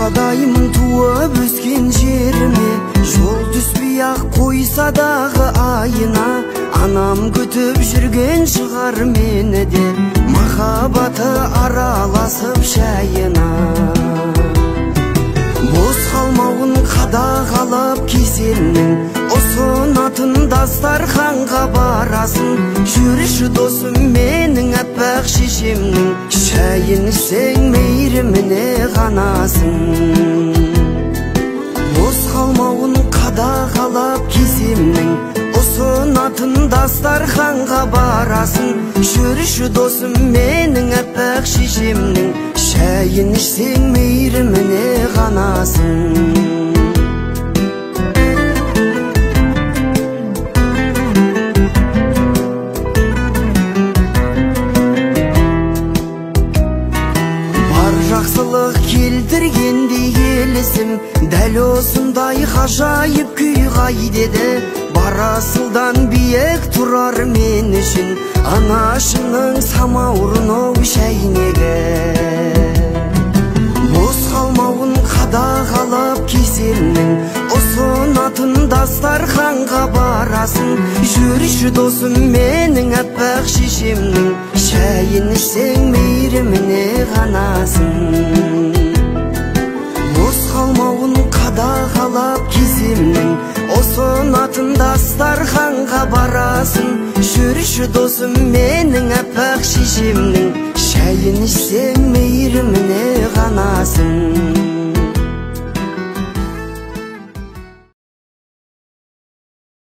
Шырқадайым туып өскен жеріме, жол түспей ақ қойса дағы айына, анам күтіп жүрген шығар мені де, махаббаты араласып шайына. Бос қалмауын қадағалап кеселінің, ұсынатын дастарханға барасын. Жүрші досым менің аппақ шешемнің, шайын ішсең мейіріміне қанасың. Бос қалмауын қадағалап кеселінің, ұсынатын дастарханға барасын. Жүрші досым менің аппақ шешемнің, шайын ішсең мейіріміне қанасың. Жақсылық келтіргендей елісім, дәл осындай ғажайып күй қайдеді. Барасылдан биік тұрар мен үшін, анашының самаурын оу шәйнегі. Бос қалмауын қадағалап кеселінің, ұсынатын дастарханға барасын. Жүрші досым менің аппақ шешемнің, шайын ішсең мейіріміне қанасың. Бос қалмауын қадағалап кеселінің, ұсынатын дастарханға барасын. Жүрші досым менің аппақ шешемнің, шайын ішсең мейіріміне қанасың.